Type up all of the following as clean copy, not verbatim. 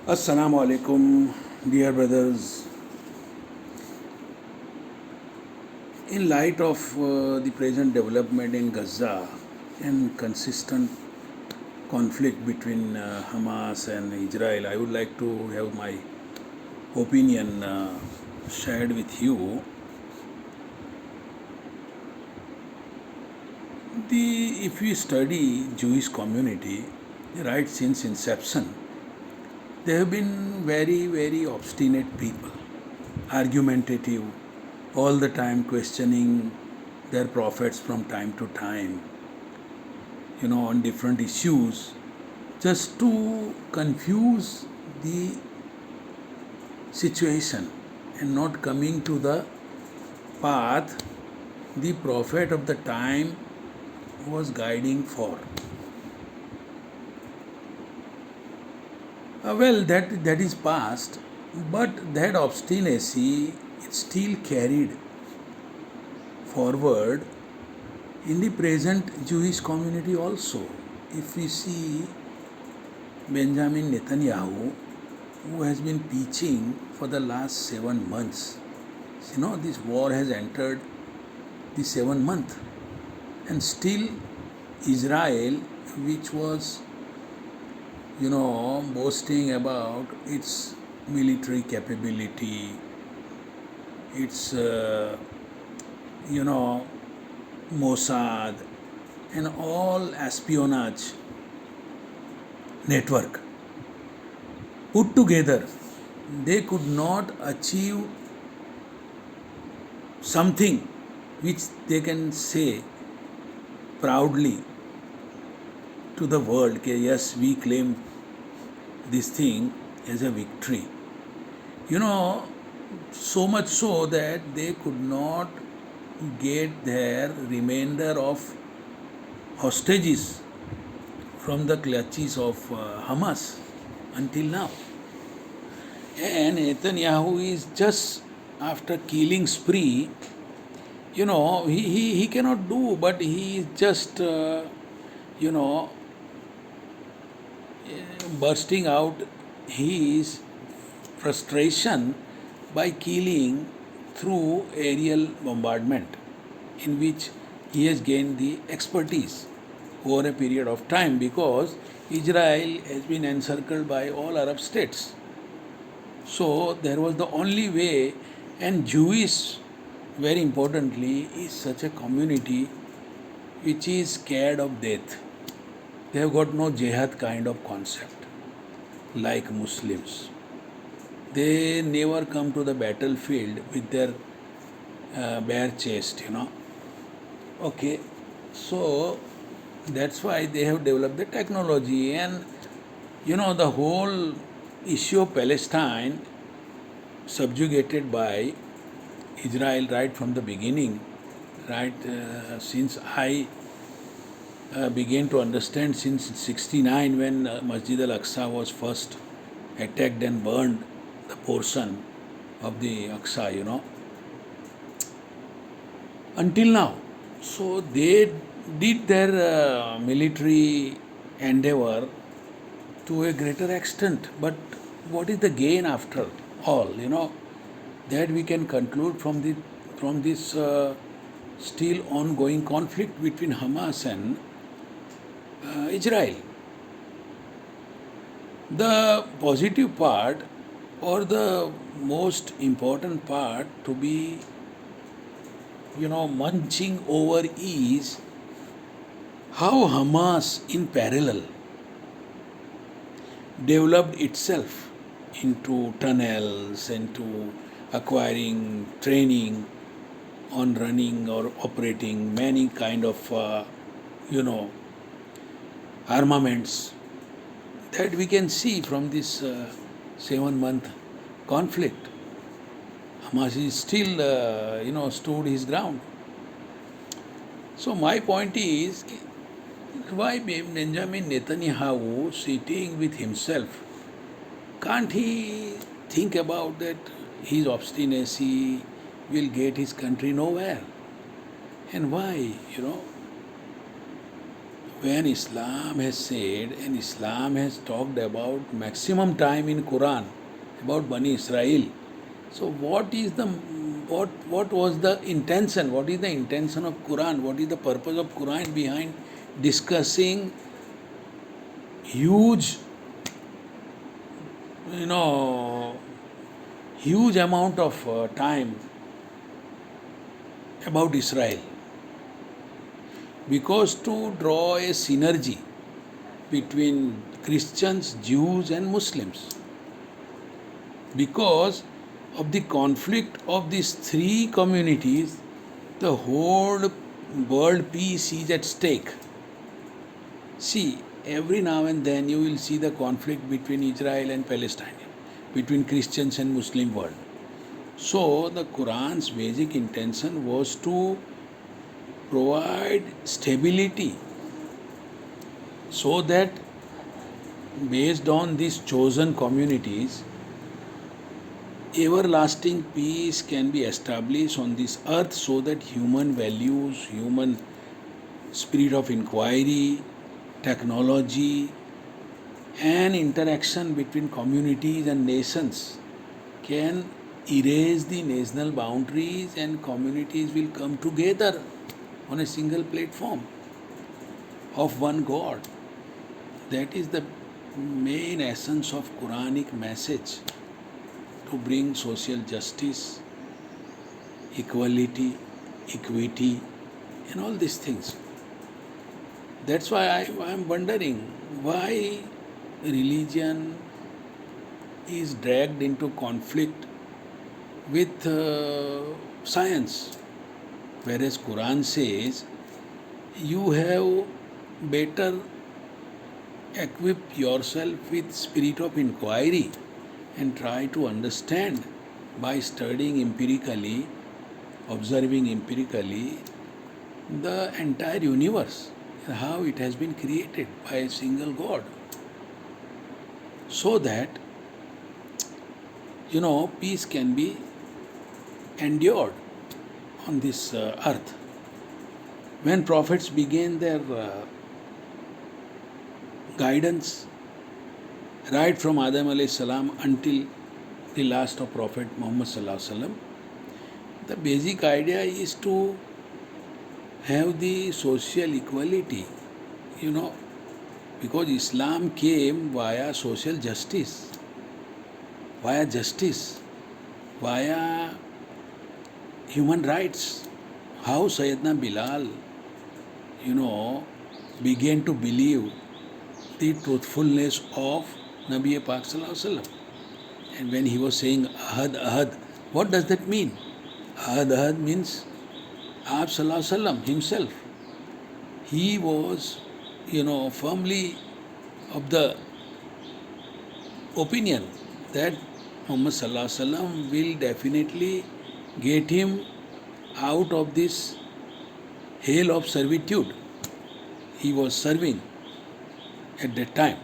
Assalamu alaikum, dear brothers. In light of the present development in Gaza and consistent conflict between Hamas and Israel, I would like to have my opinion shared with you. If we study Jewish community right since inception, they have been very, very obstinate people, argumentative, all the time questioning their prophets from time to time, on different issues, just to confuse the situation and not coming to the path the prophet of the time was guiding for. That is past, but that obstinacy is still carried forward in the present Jewish community also. If we see Benjamin Netanyahu, who has been preaching for the last 7 months, this war has entered the 7th month, and still Israel, which was boasting about its military capability, its, Mossad, and all espionage network put together, they could not achieve something which they can say proudly to the world, that yes, we claim this thing as a victory. So much so that they could not get their remainder of hostages from the clutches of Hamas until now. And Netanyahu is just after killing spree, he cannot do, but he is just, bursting out his frustration by killing through aerial bombardment, in which he has gained the expertise over a period of time, because Israel has been encircled by all Arab states. So there was the only way, and Jewish, very importantly, is such a community which is scared of death. They have got no jihad kind of concept like Muslims. They never come to the battlefield with their bare chest, Okay, so that's why they have developed the technology, and the whole issue of Palestine subjugated by Israel right from the beginning, right since I began to understand since 69, when Masjid al-Aqsa was first attacked and burned, the portion of the Aqsa, until now. So they did their military endeavor to a greater extent. But what is the gain after all? That we can conclude from this still ongoing conflict between Hamas and Israel. The positive part, or the most important part to be munching over, is how Hamas in parallel developed itself into tunnels, into acquiring training on running or operating many kind of armaments, that we can see from this 7-month conflict. Hamas is still stood his ground. So my point is, why Benjamin Netanyahu, sitting with himself, can't he think about that his obstinacy will get his country nowhere? And why, when Islam has said and Islam has talked about maximum time in Quran about Bani Israel. So what was the intention? What is the intention of Quran? What is the purpose of Quran behind discussing huge, you know, huge amount of time about Israel? Because to draw a synergy between Christians, Jews, and Muslims. Because of the conflict of these three communities, the whole world peace is at stake. See, every now and then you will see the conflict between Israel and Palestine, between Christians and Muslim world. So the Quran's basic intention was to provide stability so that based on these chosen communities, everlasting peace can be established on this earth so that human values, human spirit of inquiry, technology, and interaction between communities and nations can erase the national boundaries and communities will come together on a single platform of one God. That is the main essence of Quranic message, to bring social justice, equality, equity, and all these things. That's why I am wondering why religion is dragged into conflict with science, whereas Quran says you have better equip yourself with spirit of inquiry and try to understand by studying empirically, observing empirically the entire universe and how it has been created by a single God, so that peace can be endured on this earth. When prophets began their guidance, right from Adam alayhi salam until the last of Prophet Muhammad sallallahu alaihi wasallam, the basic idea is to have the social equality, because Islam came via social justice, via human rights. How Sayyidina Bilal, began to believe the truthfulness of Nabi Pak Sallallahu Alaihi Wasallam. And when he was saying Ahad, Ahad, what does that mean? Ahad, Ahad means Aap Sallallahu Alaihi Wasallam himself. He was, firmly of the opinion that Muhammad Sallallahu Alaihi Wasallam will definitely get him out of this hell of servitude he was serving at that time.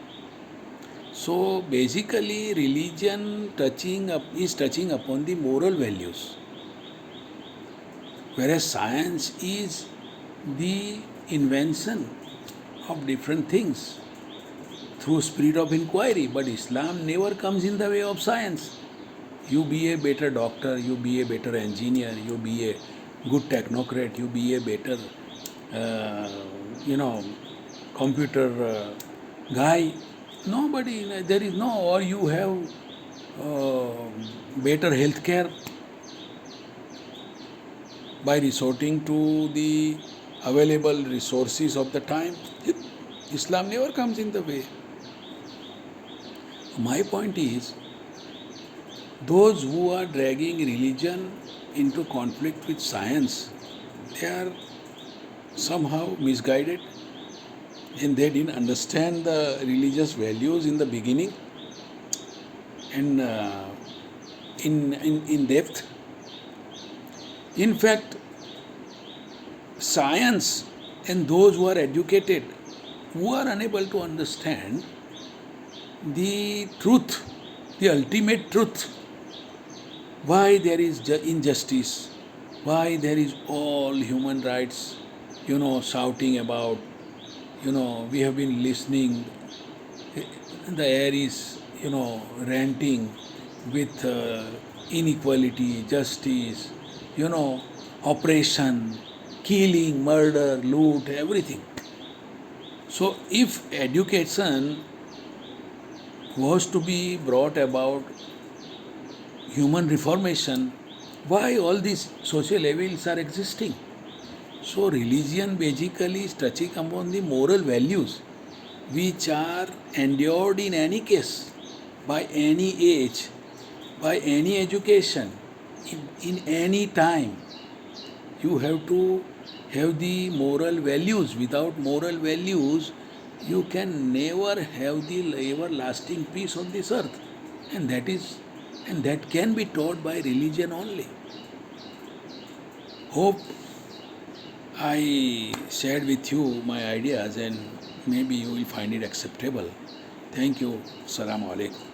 So basically, religion is touching upon the moral values, whereas science is the invention of different things through spirit of inquiry. But Islam never comes in the way of science. You be a better doctor, you be a better engineer, you be a good technocrat, you be a better, computer guy. Nobody, there is no, or you have better health care by resorting to the available resources of the time. Islam never comes in the way. My point is, those who are dragging religion into conflict with science, they are somehow misguided and they didn't understand the religious values in the beginning and in depth. In fact, science and those who are educated, who are unable to understand the truth, the ultimate truth, why there is injustice, why there is all human rights, shouting about We have been listening. The air is, ranting with inequality, justice, oppression, killing, murder, loot, everything. So, if education was to be brought about human reformation, why all these social evils are existing? So, religion basically is touching upon the moral values which are endured in any case, by any age, by any education, in any time. You have to have the moral values. Without moral values, you can never have the everlasting peace on this earth. And that can be taught by religion only. Hope I shared with you my ideas and maybe you will find it acceptable. Thank you. Assalamu alaikum.